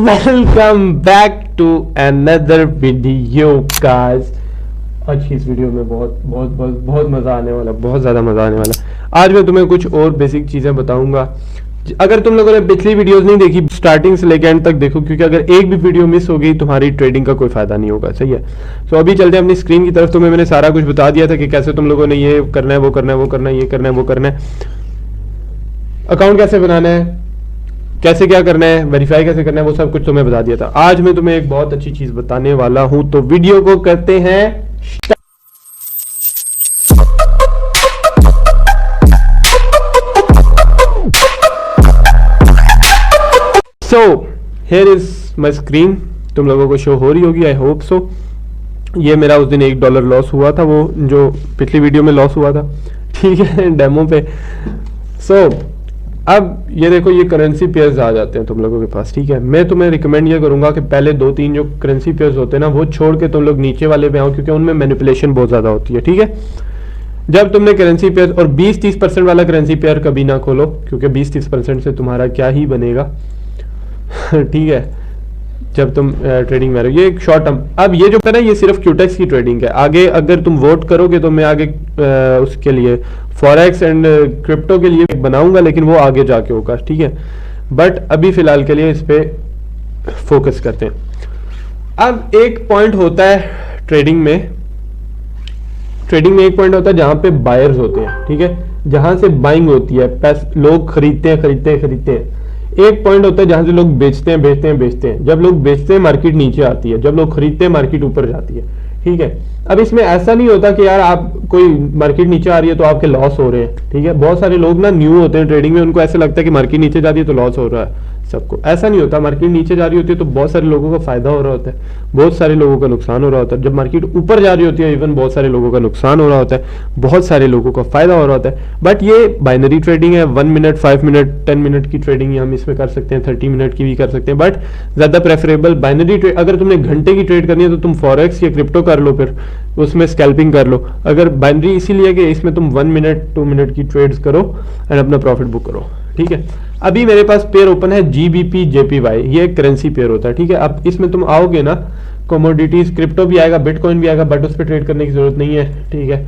Welcome back to another video guys. आज की इस वीडियो में बहुत मज़ा आने वाला, बहुत ज़्यादा मज़ा आने वाला। आज मैं तुम्हें कुछ और बेसिक चीज़ें बताऊंगा। अगर तुम लोगों ने पिछली वीडियोस नहीं देखी, स्टार्टिंग से लेकर एंड तक देखो, क्योंकि अगर एक भी वीडियो मिस हो गई तुम्हारी ट्रेडिंग का कोई फायदा नहीं होगा। सही है। तो अभी चलते हैं अपनी स्क्रीन की तरफ। तुम्हें मैंने सारा कुछ बता दिया था कि कैसे तुम लोगों ने ये करना है, वो करना है, वो करना है, ये करना है, वो करना है, अकाउंट कैसे बनाना है, कैसे क्या करना है, वेरीफाई कैसे करना है, वो सब कुछ तुम्हें बता दिया था। आज मैं तुम्हें एक बहुत अच्छी चीज बताने वाला हूं, तो वीडियो को करते हैं। So here is my screen, तुम लोगों को शो हो रही होगी, आई होप सो। ये मेरा उस दिन $1 लॉस हुआ था, वो जो पिछली वीडियो में लॉस हुआ था, ठीक है, डेमो पे। सो अब ये देखो, ये करेंसी पेयर्स आ जाते हैं तुम लोगों के पास, ठीक है। मैं तुम्हें रिकमेंड ये करूंगा कि पहले 2-3 जो करेंसी पेयर्स होते हैं ना, वो छोड़ के तुम लोग नीचे वाले पे आओ, क्योंकि उनमें मैनिपुलेशन बहुत ज्यादा होती है, ठीक है। जब तुमने करेंसी पेयर और 20-30% वाला करेंसी पेयर कभी ना खोलो, क्योंकि 20-30% से तुम्हारा क्या ही बनेगा ठीक है, जब तुम ट्रेडिंग में रहो। ये एक शॉर्ट टर्म। अब ये जो है ना, ये सिर्फ क्यूटेक्स की ट्रेडिंग है। आगे अगर तुम वोट करोगे तो मैं आगे उसके लिए फॉरेक्स एंड क्रिप्टो के लिए बनाऊंगा, लेकिन वो आगे जाके होगा, ठीक है। बट अभी फिलहाल के लिए इस पे फोकस करते हैं। अब एक पॉइंट होता है ट्रेडिंग में एक पॉइंट होता है जहां पे बायर्स होते हैं, ठीक है, जहां से बाइंग होती है, लोग खरीदते हैं। एक पॉइंट होता है जहां से लोग बेचते हैं। जब लोग बेचते हैं मार्केट नीचे आती है, जब लोग खरीदते हैं मार्केट ऊपर जाती है, ठीक है। अब इसमें ऐसा नहीं होता कि यार आप कोई मार्केट नीचे आ रही है तो आपके लॉस हो रहे हैं, ठीक है। बहुत सारे लोग ना न्यू होते हैं ट्रेडिंग में, उनको ऐसा लगता है कि मार्केट नीचे जा रही है तो लॉस हो रहा है सबको। ऐसा नहीं होता। मार्केट नीचे जा रही होती है तो बहुत सारे लोगों का फायदा हो रहा होता है, बहुत सारे लोगों का नुकसान हो रहा होता है। जब मार्केट ऊपर जा रही होती है, इवन बहुत सारे लोगों का नुकसान हो रहा होता है, बहुत सारे लोगों का फायदा हो रहा होता है। बट ये बाइनरी ट्रेडिंग है। 1 मिनट, 5 मिनट, 10 मिनट की ट्रेडिंग हम इसमें कर सकते हैं, 30 मिनट की भी कर सकते हैं। बट ज्यादा प्रेफरेबल बाइनरी ट्रेड। अगर तुमने घंटे की ट्रेड करनी है तो तुम फॉरेक्स या क्रिप्टो कर लो, फिर उसमें स्कैल्पिंग कर लो। अगर बाइनरी इसीलिए कि इसमें तुम 1 मिनट, 2 मिनट की ट्रेड्स करो एंड अपना प्रॉफिट बुक करो, ठीक है। अभी मेरे पास पेयर ओपन है GBP JPY, ये एक करेंसी पेयर होता है, ठीक है। अब इसमें तुम आओगे ना, कमोडिटीज, क्रिप्टो भी आएगा, बिटकॉइन भी आएगा, बट उस पर ट्रेड करने की जरूरत नहीं है, ठीक है।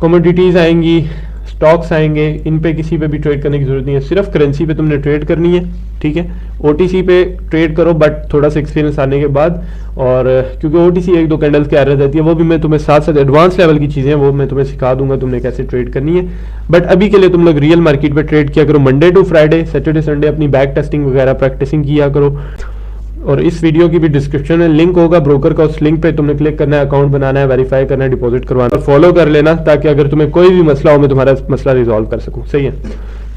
कमोडिटीज आएंगी, स्टॉक्स आएंगे, इन पे किसी पे भी ट्रेड करने की जरूरत नहीं है, सिर्फ करेंसी पे तुमने ट्रेड करनी है, ठीक है। OTC पे ट्रेड करो, बट थोड़ा सा एक्सपीरियंस आने के बाद, और क्योंकि OTC 1-2 कैंडल्स की एरर रहती है, वो भी मैं तुम्हें साथ साथ एडवांस लेवल की चीजें वो मैं तुम्हें सिखा दूंगा तुमने कैसे ट्रेड करनी है। बट अभी के लिए तुम लोग रियल मार्केट पे ट्रेड किया करो, Monday to Friday, Saturday Sunday अपनी बैक टेस्टिंग वगैरह प्रैक्टिसिंग किया करो। और इस वीडियो की भी डिस्क्रिप्शन में लिंक होगा ब्रोकर का, उस लिंक पे तुमने क्लिक करना है, अकाउंट बनाना है, वेरीफाई करना है, डिपॉजिट करवाना, और फॉलो कर लेना, ताकि अगर तुम्हें कोई भी मसला हो मैं तुम्हारा मसला रिजॉल्व कर सकूं। सही है।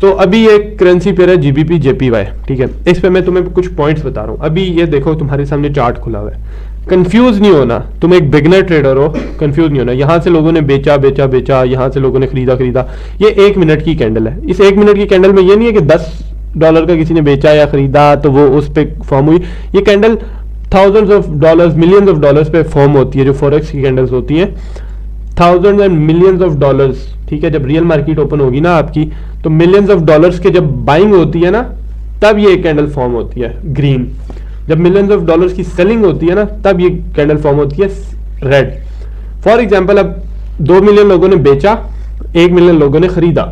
तो अभी ये करेंसी पेयर है GBP JPY, ठीक है। इस पे मैं तुम्हें कुछ पॉइंट्स बता रहा हूँ। अभी ये देखो, तुम्हारे सामने चार्ट खुला हुआ है। कंफ्यूज नहीं होना, तुम एक बिगनर ट्रेडर हो, कंफ्यूज नहीं होना। यहाँ से लोगों ने बेचा, यहाँ से लोगों ने खरीदा। ये 1 मिनट की कैंडल है। इस 1 मिनट की कैंडल में ये नहीं है कि $10 का किसी ने बेचा या खरीदा तो वो उस पे फॉर्म हुई। ये candle thousands of dollars, millions of dollars पे फॉर्म होती है। जो फॉरेक्स की कैंडल्स होती हैं, thousands and millions of dollars, ठीक है। जब रियल मार्केट ओपन होगी ना आपकी, तो मिलियंस ऑफ डॉलर्स के जब बाइंग होती है ना, तब ये कैंडल फॉर्म होती है ग्रीन। जब मिलियंस ऑफ डॉलर्स की सेलिंग होती है ना, तब ये कैंडल फॉर्म होती है रेड। फॉर एग्जाम्पल, अब 2 मिलियन लोगों ने बेचा, 1 मिलियन लोगों ने खरीदा,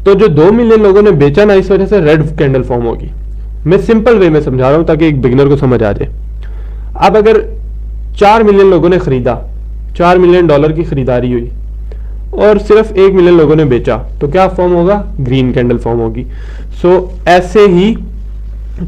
तो जो 2 मिलियन लोगों ने बेचा ना, इस वजह से रेड कैंडल फॉर्म होगी। मैं सिंपल वे में समझा रहा हूं ताकि एक बिगिनर को समझ आ जाए। अब अगर 4 मिलियन लोगों ने खरीदा, $4 मिलियन की खरीदारी हुई, और सिर्फ 1 मिलियन लोगों ने बेचा, तो क्या फॉर्म होगा? ग्रीन कैंडल फॉर्म होगी। सो ऐसे ही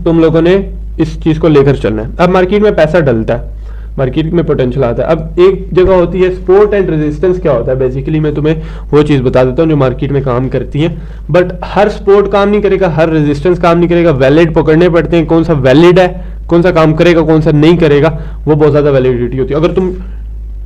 तुम लोगों ने इस चीज को लेकर चलना है। अब मार्केट में पैसा डलता है, मार्केट में पोटेंशियल आता है। अब एक जगह होती है सपोर्ट एंड रेजिस्टेंस। क्या होता है बेसिकली, मैं तुम्हें वो चीज बता देता हूँ जो मार्केट में काम करती है। बट हर सपोर्ट काम नहीं करेगा, हर रेजिस्टेंस काम नहीं करेगा। वैलिड पकड़ने पड़ते हैं, कौन सा वैलिड है, कौन सा काम करेगा, कौन सा नहीं करेगा, वो बहुत ज्यादा वैलिडिटी होती है। अगर तुम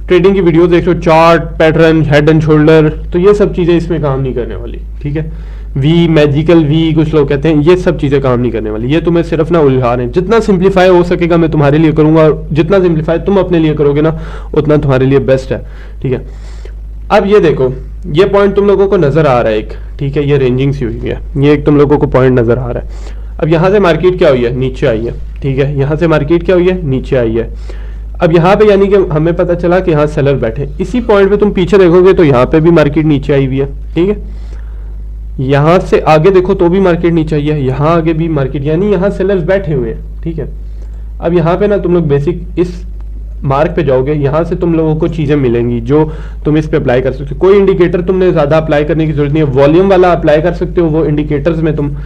ट्रेडिंग की वीडियो देख रहे हो, chart, pattern, head and shoulder, तो ये सब चीजें इसमें काम नहीं करने वाली, ठीक है। वी, मैजिकल वी कुछ लोग कहते हैं, ये सब चीजें काम नहीं करने वाली। ये तुम्हें सिर्फ ना उलझा रहे हैं। जितना सिंप्लीफाई हो सकेगा मैं तुम्हारे लिए करूंगा, और जितना सिंप्लीफाई तुम अपने लिए करोगे ना, उतना तुम्हारे लिए बेस्ट है, ठीक है। अब ये देखो, ये पॉइंट तुम लोगों को नजर आ रहा है एक, ठीक है। ये रेंजिंग सी हुई है, ये एक तुम लोगों को पॉइंट नजर आ रहा है। अब यहाँ से मार्केट क्या हुई है, नीचे आई है, ठीक है, यहाँ से मार्केट क्या हुई है, नीचे आई है। अब यहाँ पे यानी कि हमें पता चला कि यहाँ सेलर बैठे, इसी पॉइंट पे तुम पीछे देखोगे तो यहाँ पे भी मार्केट नीचे आई हुई है, ठीक है, यहाँ से आगे देखो तो भी मार्केट नीचे आई है, यहाँ आगे भी मार्केट, यानी यहाँ सेलर्स बैठे हुए हैं, ठीक है। अब यहाँ पे ना तुम लोग बेसिक इस मार्क पे जाओगे, यहाँ से तुम लोगों को चीजें मिलेंगी जो तुम इस पे अप्लाई कर सकते हो। कोई इंडिकेटर तुमने ज्यादा अप्लाई करने की जरूरत नहीं है, वॉल्यूम वाला अप्लाई कर सकते हो, वो इंडिकेटर्स में तुम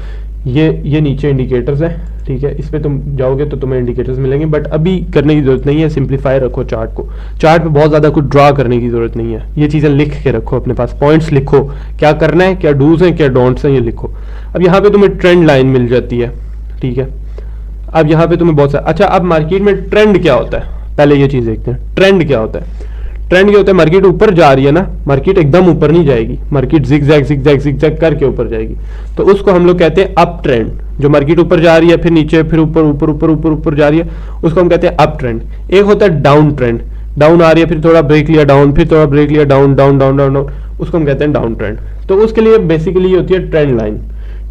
ये नीचे इंडिकेटर्स है, ठीक है, इस पे तुम जाओगे तो तुम्हें इंडिकेटर्स मिलेंगे, बट अभी करने की जरूरत नहीं है, सिंप्लीफाई रखो चार्ट को। चार्ट पे बहुत ज्यादा कुछ ड्रा करने की जरूरत नहीं है, ये चीजें लिख के रखो अपने पास, पॉइंट्स लिखो, क्या करना है, क्या डूज हैं, क्या डोंट्स हैं, ये लिखो। अब यहाँ पे तुम्हें ट्रेंड लाइन मिल जाती है, ठीक है। अब यहाँ पे तुम्हें बहुत सारा, अच्छा अब मार्केट में ट्रेंड क्या होता है, पहले ये चीज देखते हैं, ट्रेंड क्या होता है। ट्रेंड क्या होता है, मार्केट ऊपर जा रही है ना, मार्केट एकदम ऊपर नहीं जाएगी, मार्केट जिगजैग जिगजैग जिगजैग करके ऊपर जाएगी, तो उसको हम लोग कहते हैं अप ट्रेंड। जो मार्केट ऊपर जा रही है, फिर नीचे, फिर ऊपर ऊपर ऊपर ऊपर ऊपर जा रही है, उसको हम कहते हैं अप ट्रेंड। एक होता है डाउन ट्रेंड, डाउन आ रही है, फिर थोड़ा ब्रेक लिया डाउन, फिर थोड़ा ब्रेक लिया down down down down down, उसको हम कहते हैं डाउन ट्रेंड। तो उसके लिए बेसिकली होती है ट्रेंड लाइन,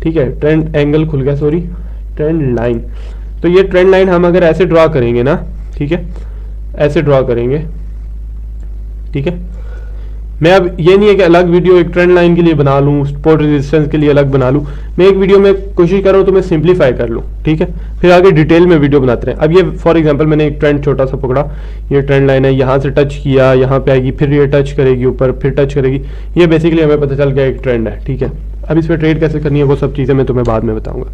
ठीक है, ट्रेंड एंगल खुल गया, सॉरी, ट्रेंड लाइन। तो ये ट्रेंड लाइन हम अगर ऐसे ड्रॉ करेंगे ना, ठीक है, ऐसे ड्रॉ करेंगे, ठीक है। मैं अब ये नहीं है कि अलग वीडियो एक ट्रेंड लाइन के लिए बना लूँ, सपोर्ट रेजिस्टेंस के लिए अलग बना लूँ, मैं एक वीडियो में कोशिश कर रहा हूँ तो मैं सिंप्लीफाई कर लूँ, ठीक है, फिर आगे डिटेल में वीडियो बनाते रहे। अब ये फॉर एग्जांपल मैंने एक ट्रेंड छोटा सा पकड़ा, ये ट्रेंड लाइन है, यहाँ से टच किया, यहाँ पे आएगी, फिर ये टच करेगी ऊपर, फिर टच करेगी, ये बेसिकली हमें पता चल गया एक ट्रेंड है, ठीक है। अब इस पर ट्रेड कैसे करनी है वो सब चीज़ें मैं तुम्हें बाद में बताऊंगा।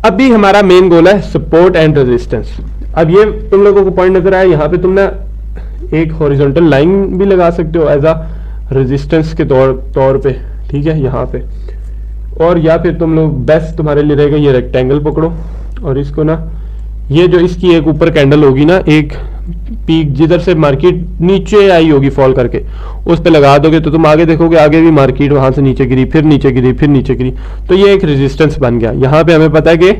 अभी हमारा मेन गोल है सपोर्ट एंड रेजिस्टेंस। अब ये तुम लोगों को पॉइंट नजर आया, यहाँ पे तुमने एक हॉरिजॉन्टल लाइन भी लगा सकते हो एज अ रेजिस्टेंस के तौर पे, ठीक है, यहाँ पे, और या फिर तुम लोग बेस्ट तुम्हारे लिए रहेगा ये रेक्टेंगल पकड़ो और इसको ना, ये जो इसकी एक ऊपर कैंडल होगी ना, एक पीक जिधर से मार्केट नीचे आई होगी फॉल करके, उस पे लगा दोगे तो तुम आगे देखोगे आगे भी मार्केट वहां से नीचे गिरी, फिर नीचे गिरी, फिर नीचे गिरी, तो ये एक रेजिस्टेंस बन गया। यहाँ पे हमें पता है कि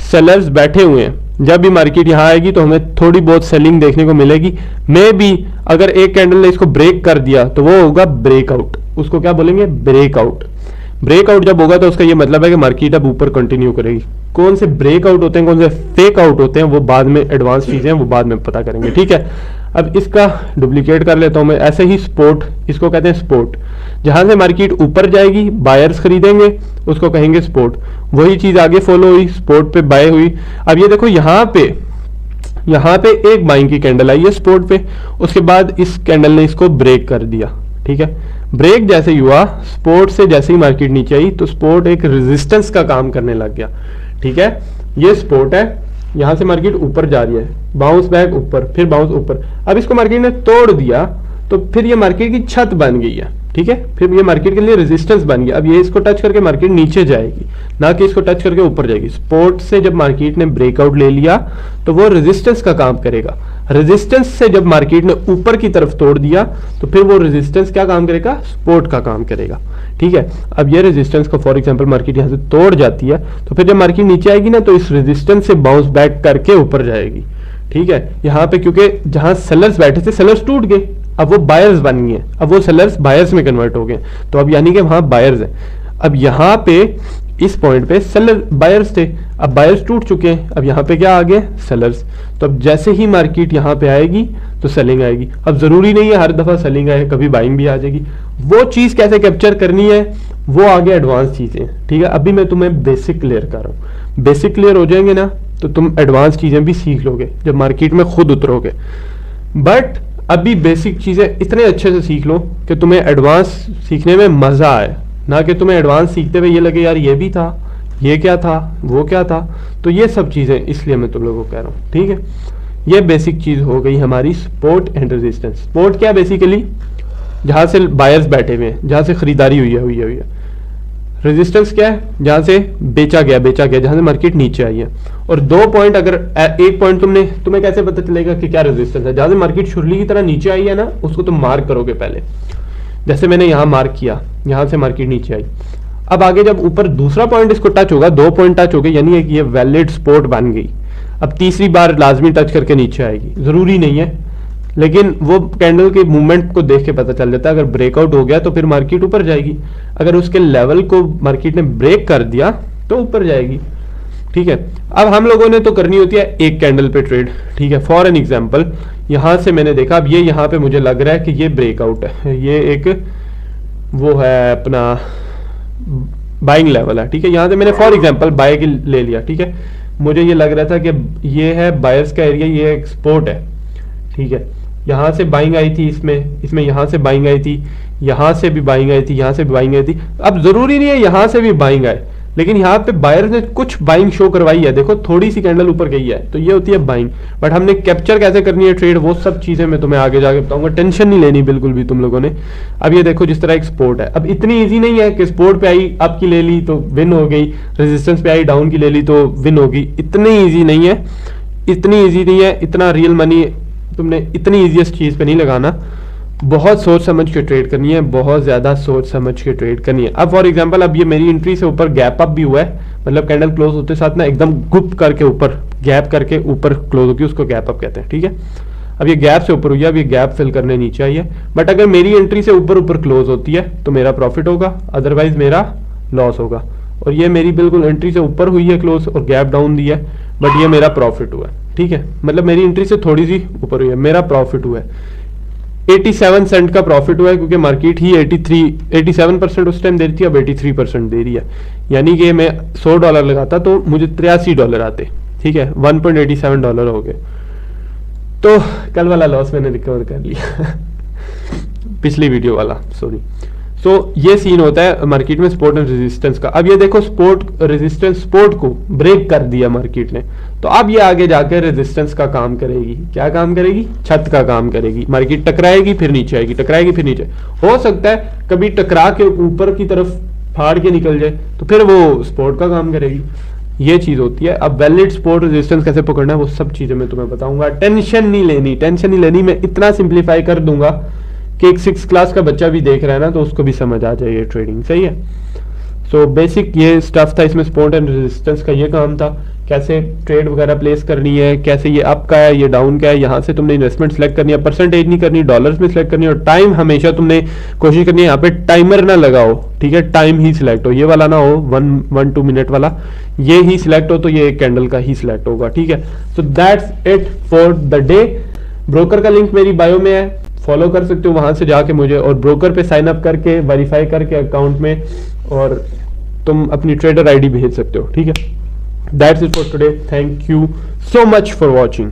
सेलर्स बैठे हुए हैं, जब भी मार्केट यहाँ आएगी तो हमें थोड़ी बहुत सेलिंग देखने को मिलेगी। मे भी अगर एक कैंडल ने इसको ब्रेक कर दिया तो वो होगा ब्रेकआउट, उसको क्या बोलेंगे, ब्रेकआउट। ब्रेकआउट जब होगा तो उसका ये मतलब है कि मार्केट अब ऊपर कंटिन्यू करेगी। कौन से ब्रेकआउट होते हैं, कौन से फेक आउट होते हैं, वो बाद में एडवांस चीजें वो बाद में पता करेंगे, ठीक है। अब इसका डुप्लीकेट कर लेता हूं मैं, ऐसे ही स्पोर्ट, इसको कहते हैं स्पोर्ट। जहां से मार्केट ऊपर जाएगी, बायर्स खरीदेंगे, उसको कहेंगे स्पोर्ट। वही चीज आगे फॉलो हुई, स्पोर्ट पे बाय हुई। अब ये देखो यहाँ पे एक बाइंग की कैंडल आई है स्पोर्ट पे, उसके बाद इस कैंडल ने इसको ब्रेक कर दिया, ठीक है। ब्रेक जैसे ही हुआ, स्पोर्ट से जैसे ही मार्केट नीचे आई तो स्पोर्ट एक रेजिस्टेंस का काम करने लग गया, ठीक है। ये स्पोर्ट है, यहां से मार्केट ऊपर जा रही है, बाउंस बैक ऊपर, फिर बाउंस ऊपर। अब इसको मार्केट ने तोड़ दिया तो फिर ये मार्केट की छत बन गई है, ठीक है, फिर ये मार्केट के लिए रेजिस्टेंस बन गया। अब ये इसको टच करके मार्केट नीचे जाएगी, ना कि इसको टच करके ऊपर जाएगी। स्पोर्ट से जब मार्केट ने ब्रेकआउट ले लिया तो वो रेजिस्टेंस का काम करेगा। रेजिस्टेंस से जब मार्केट ने ऊपर की तरफ तोड़ दिया तो फिर वो रेजिस्टेंस क्या काम करेगा, सपोर्ट का काम करेगा, ठीक है। अब ये रेजिस्टेंस को फॉर एग्जांपल मार्केट यहाँ से तोड़ जाती है तो फिर जब मार्केट नीचे आएगी ना तो इस रेजिस्टेंस से बाउंस बैक करके ऊपर जाएगी, ठीक है। यहाँ पे क्योंकि जहां सेलर्स बैठे थे, सेलर्स टूट गए, अब वो बायर्स बन गए, अब वो सेलर्स बायर्स में कन्वर्ट हो गए, तो अब यानी कि वहां बायर्स हैं। अब यहाँ पे इस पॉइंट पे सेलर बायर्स थे, अब बायर्स टूट चुके हैं, अब यहाँ पे क्या आ गए, सेलर्स। तो अब जैसे ही मार्केट यहाँ पे आएगी तो सेलिंग आएगी। अब जरूरी नहीं है हर दफा सेलिंग आए, कभी बाइंग भी आ जाएगी। वो चीज कैसे कैप्चर करनी है वो आगे एडवांस चीजें, ठीक है। अभी मैं तुम्हें बेसिक क्लियर कर रहा हूँ, बेसिक क्लियर हो जाएंगे ना तो तुम एडवांस चीजें भी सीख लोगे जब मार्केट में खुद उतरोगे। बट अभी बेसिक चीजें इतने अच्छे से सीख लो कि तुम्हें एडवांस सीखने में मजा आए, ना कि तुम्हें एडवांस सीखते हुए ये लगे यार ये भी था, ये क्या था, वो क्या था। तो ये सब चीजें इसलिए मैं तुम लोगों को कह रहा हूँ, ठीक है। ये बेसिक चीज हो गई हमारी सपोर्ट एंड रेजिस्टेंस। सपोर्ट क्या, बेसिकली जहां से बायर्स बैठे हुए हैं, जहां से खरीदारी हुई है। रेजिस्टेंस क्या है, जहां से बेचा गया, जहां से मार्केट नीचे आई है। और दो पॉइंट, अगर एक पॉइंट तुम्हें कैसे पता चलेगा कि क्या रेजिस्टेंस है, जहां से मार्केट छुरली की तरह नीचे आई है ना, उसको तुम मार्क करोगे पहले। जैसे मैंने यहां मार्क किया, यहां से मार्केट नीचे आई। अब आगे जब ऊपर दूसरा पॉइंट इसको टच होगा, दो पॉइंट टच हो गए, यानी ये वैलिड सपोर्ट बन गई। अब तीसरी बार लाजमी टच करके नीचे आएगी, जरूरी नहीं है, लेकिन वो कैंडल के मूवमेंट को देख के पता चल जाता है। अगर ब्रेकआउट हो गया तो फिर मार्केट ऊपर जाएगी, अगर उसके लेवल को मार्केट ने ब्रेक कर दिया तो ऊपर जाएगी। ठीक है। अब हम लोगों ने तो करनी होती है एक कैंडल पे ट्रेड, ठीक है। फॉर एन एग्जांपल यहां से मैंने देखा, अब ये यहाँ पे मुझे लग रहा है कि ये ब्रेकआउट है, ये एक वो है अपना बाइंग लेवल है, ठीक है। यहां से मैंने फॉर एग्जांपल बाय की ले लिया, ठीक है। मुझे ये लग रहा था कि ये है बायर्स का एरिया, ये एक सपोर्ट है, ठीक है। यहां से बाइंग आई थी, इसमें यहां से बाइंग आई थी, यहां से भी बाइंग आई थी, यहां से भी बाइंग आई थी। अब जरूरी नहीं है यहां से भी बाइंग आए, लेकिन यहाँ पे बायर्स ने कुछ बाइंग शो करवाई है, देखो थोड़ी सी कैंडल ऊपर गई है, तो ये होती है बाइंग। बट हमने कैप्चर कैसे करनी है ट्रेड, वो सब चीजें मैं तुम्हें आगे जाके बताऊंगा, टेंशन नहीं लेनी बिल्कुल भी तुम लोगों ने। अब ये देखो जिस तरह एक सपोर्ट है, अब इतनी इजी नहीं है कि सपोर्ट पे आई अप की ले ली तो विन हो गई, रेजिस्टेंस पे आई डाउन की ले ली तो विन होगी, इतनी ईजी नहीं है, इतनी ईजी नहीं है। इतना रियल मनी तुमने इतनी ईजीएस्ट चीज पे नहीं लगाना, बहुत सोच समझ के ट्रेड करनी है, बहुत ज्यादा सोच समझ के ट्रेड करनी है। अब फॉर एग्जांपल अब ये मेरी एंट्री से ऊपर गैप अप भी हुआ है, मतलब कैंडल क्लोज होते साथ ना एकदम गुप करके ऊपर गैप करके ऊपर क्लोज होगी, उसको गैप अप कहते हैं, ठीक है। अब ये गैप से ऊपर हुई है, अब ये गैप फिल करने नीचे आई है, बट अगर मेरी एंट्री से ऊपर ऊपर क्लोज होती है तो मेरा प्रॉफिट होगा, अदरवाइज मेरा लॉस होगा। और ये मेरी बिल्कुल एंट्री से ऊपर हुई है क्लोज और गैप डाउन दी है, बट ये मेरा प्रॉफिट हुआ है, ठीक है। मतलब मेरी एंट्री से थोड़ी सी ऊपर हुई है, मेरा प्रॉफिट हुआ है 87 सेंट का प्रॉफिट हुआ है, क्योंकि मार्केट ही 87% उस टाइम दे रही थी, अब 83% दे रही है। यानी कि मैं $100 लगाता तो मुझे $83 आते, ठीक है। $1.87 हो गए, तो कल वाला लॉस मैंने रिकवर कर लिया पिछली वीडियो वाला, सॉरी। सो ये सीन होता है मार्केट में सपोर्ट एंड रेजिस्टेंस का। अब ये देखो सपोर्ट रेजिस्टेंस, सपोर्ट को ब्रेक कर दिया मार्केट ने, तो अब ये आगे जाकर रेजिस्टेंस का काम करेगी। क्या काम करेगी? छत का काम करेगी। मार्केट टकराएगी फिर नीचे आएगी, टकराएगी फिर नीचे। हो सकता है कभी टकरा के ऊपर की तरफ फाड़ के निकल जाए, तो फिर वो सपोर्ट का काम करेगी। ये चीज होती है। अब वैलिड सपोर्ट रेजिस्टेंस कैसे पकड़ना है वो सब चीजें मैं तुम्हें बताऊंगा। टेंशन नहीं लेनी, टेंशन नहीं लेनी। मैं इतना सिंप्लीफाई कर दूंगा कि एक 6th क्लास का बच्चा भी देख रहा है ना, तो उसको भी समझ आ जाए ये ट्रेडिंग, सही है। सो बेसिक ये स्टफ था, इसमें सपोर्ट एंड रेजिस्टेंस का ये काम था, कैसे ट्रेड वगैरह प्लेस करनी है, कैसे ये अप का है ये डाउन का है, यहाँ से तुमने इन्वेस्टमेंट सेलेक्ट करनी है, परसेंटेज नहीं करनी, डॉलर्स में सिलेक्ट करनी है। और टाइम हमेशा तुमने कोशिश करनी है यहाँ पे टाइमर ना लगाओ, ठीक है। टाइम ही सिलेक्ट हो, ये वाला ना हो 1-2 मिनट वाला, ये ही सिलेक्ट हो तो ये एक कैंडल का ही सिलेक्ट होगा, ठीक है। So that's it for the day. Broker का लिंक मेरी बायो में है, फॉलो कर सकते हो वहां से जाके मुझे, और ब्रोकर पे साइन अप करके वेरीफाई करके अकाउंट में, और तुम अपनी ट्रेडर आईडी भेज सकते हो, ठीक है। That's it for today. Thank you so much for watching.